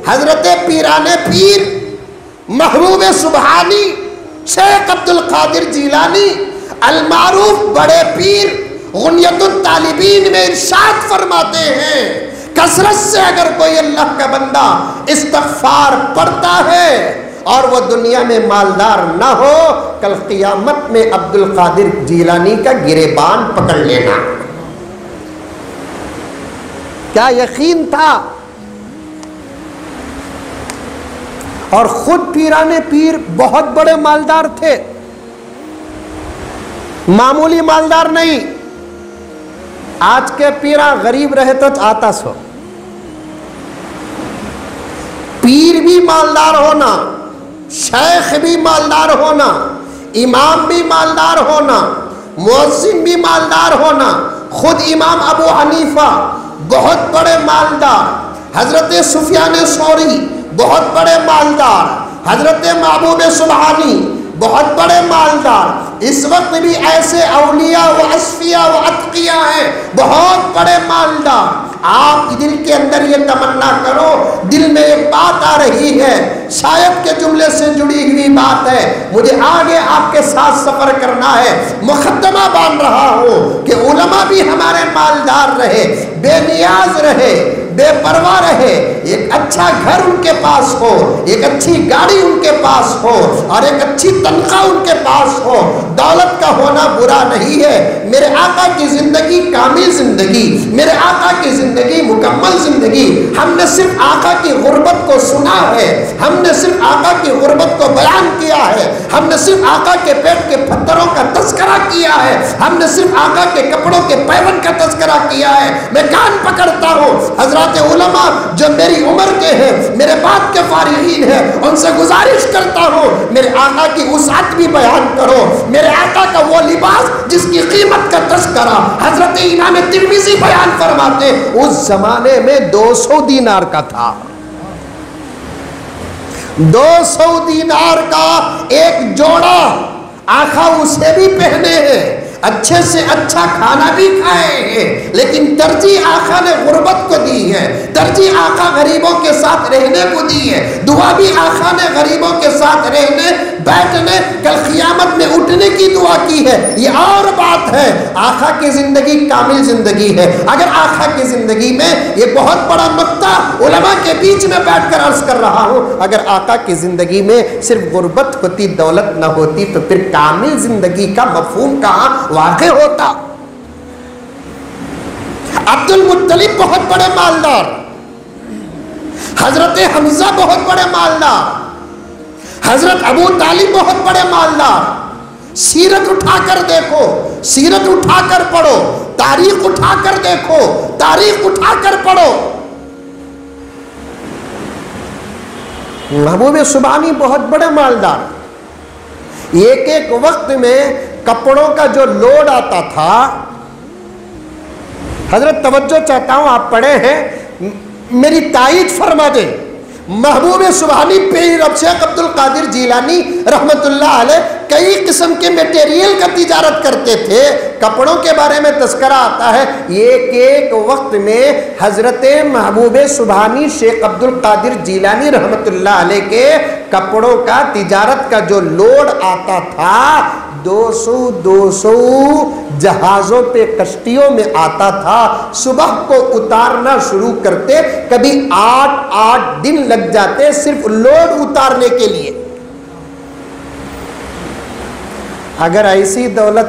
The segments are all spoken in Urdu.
حضرت پیران پیر محبوب سبحانی شیخ عبد القادر جیلانی المعروف بڑے پیر غنیت الطالبین میں ارشاد فرماتے ہیں، کثرت سے اگر کوئی اللہ کا بندہ استغفار پڑھتا ہے اور وہ دنیا میں مالدار نہ ہو، کل قیامت میں عبد القادر جیلانی کا گریبان پکڑ لینا۔ کیا یقین تھا؟ اور خود پیران پیر بہت بڑے مالدار تھے، معمولی مالدار نہیں۔ آج کے پیرا غریب رہے تو آتا سو، پیر بھی مالدار ہونا، شیخ بھی مالدار ہونا، امام بھی مالدار ہونا، مؤذن بھی مالدار ہونا۔ خود امام ابو حنیفہ بہت بڑے مالدار، حضرت سفیان ثوری بہت بڑے مالدار، حضرت محبوب سبحانی بہت بڑے مالدار۔ اس وقت بھی ایسے اولیاء و اصفیاء و اتقیاء ہیں بہت بڑے مالدار۔ آپ دل کے اندر یہ تمنا کرو، دل میں ایک بات آ رہی ہے، شاید کے جملے سے جڑی ہوئی بات ہے، مجھے آگے آپ کے ساتھ سفر کرنا ہے، مقدمہ باندھ رہا ہوں کہ علماء بھی ہمارے مالدار رہے، بے نیاز رہے، بے پرواہ رہے، ایک اچھا گھر ان کے پاس ہو، ایک اچھی گاڑی ان کے پاس ہو، اور ایک اچھی تنخواہ ان کے پاس ہو۔ دولت کا ہونا برا نہیں ہے، میرے آقا کی زندگی کامل زندگی، میرے آقا کی زندگی مکمل زندگی۔ ہم نے صرف آقا کی غربت کو سنا ہے، ہم نے صرف آقا کی غربت کو بیان کیا ہے، ہم نے صرف آقا کے پیٹ کے پتھروں کا تذکرہ کیا ہے، ہم نے صرف آقا کے کپڑوں کے پیون کا تذکرہ کیا ہے۔ میں کان پکڑتا ہوں، حضرات علماء جو میری عمر کے ہیں، میرے بعد کے فارغین ہیں، ان سے گزارش کرتا ہوں میرے آقا کی وسعت بھی بیان کرو، میرے آقا کا وہ لباس جس کی قیمت کا تذکرہ حضرت امام ترمذی بیان فرماتے اس زمانے میں 200 دینار کا تھا۔ 200 دینار کا ایک جوڑا آقا اسے بھی پہنے ہیں، اچھے سے اچھا کھانا بھی کھائے ہیں، لیکن ترجیح آقا نے غربت کو دی ہے، ترجیح آقا غریبوں کے ساتھ رہنے کو دی ہے، دعا بھی آقا نے غریبوں کے ساتھ رہنے، بیٹھنے، کل قیامت میں اٹھنے کی دعا کی ہے۔ یہ اور بات ہے، آقا کی زندگی کامل زندگی ہے۔ اگر آقا کی زندگی میں، یہ بہت بڑا نقطہ علماء کے بیچ میں بیٹھ کر عرض کر رہا ہوں، اگر آقا کی زندگی میں صرف غربت ہوتی، دولت نہ ہوتی، تو پھر کامل زندگی کا مفہوم کہاں واقع ہوتا؟ عبد المطلب بہت بڑے مالدار، حضرت حمزہ بہت بڑے مالدار، حضرت ابو طالب بہت بڑے مالدار۔ سیرت اٹھا کر دیکھو، سیرت اٹھا کر پڑھو، تاریخ اٹھا کر دیکھو، تاریخ اٹھا کر پڑھو۔ محبوب سبحانی بہت بڑے مالدار، ایک ایک وقت میں کپڑوں کا جو لوڈ آتا تھا، حضرت توجہ چاہتا ہوں آپ پڑھے ہیں، میری تائید فرما دیں۔ محبوب سبحانی پیر شیخ عبد القادر جیلانی رحمت اللہ علیہ کئی قسم کے میٹیریل کا تجارت کرتے تھے، کپڑوں کے بارے میں تذکرہ آتا ہے۔ ایک ایک وقت میں حضرت محبوب سبحانی شیخ عبد القادر جیلانی رحمت اللہ علیہ کے کپڑوں کا تجارت کا جو لوڈ آتا تھا، 200 جہازوں پہ کشتیوں میں آتا تھا۔ صبح کو اتارنا شروع کرتے، کبھی 8 دن لگ جاتے صرف لوڈ اتارنے کے لیے۔ اگر ایسی دولت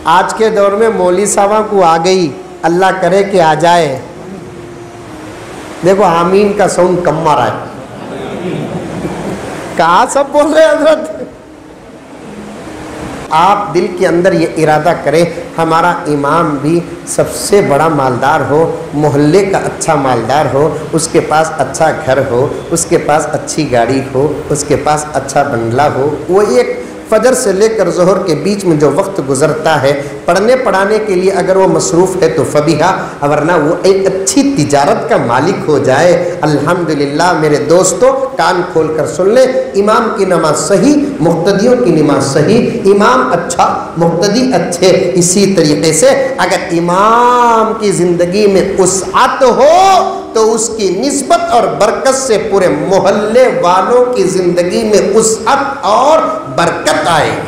آج کے دور میں مولوی صاحبہ کو آ گئی، اللہ کرے کہ آ جائے، دیکھو آمین کا ساؤنڈ کم آ رہا ہے، کہاں سب بول رہے حضرت؟ آپ دل کے اندر یہ ارادہ کریں، ہمارا امام بھی سب سے بڑا مالدار ہو، محلے کا اچھا مالدار ہو، اس کے پاس اچھا گھر ہو، اس کے پاس اچھی گاڑی ہو، اس کے پاس اچھا بنگلہ ہو۔ وہ ایک فجر سے لے کر ظہر کے بیچ میں جو وقت گزرتا ہے پڑھنے پڑھانے کے لیے، اگر وہ مصروف ہے تو فبیہا، ورنہ وہ ایک اچھی تجارت کا مالک ہو جائے، الحمدللہ۔ میرے دوستو کان کھول کر سن لیں، امام کی نماز صحیح، مقتدیوں کی نماز صحیح، امام اچھا، مقتدی اچھے۔ اسی طریقے سے اگر امام کی زندگی میں وسعت ہو تو تو اس کی نسبت اور برکت سے پورے محلے والوں کی زندگی میں وسعت اور برکت آئے گی۔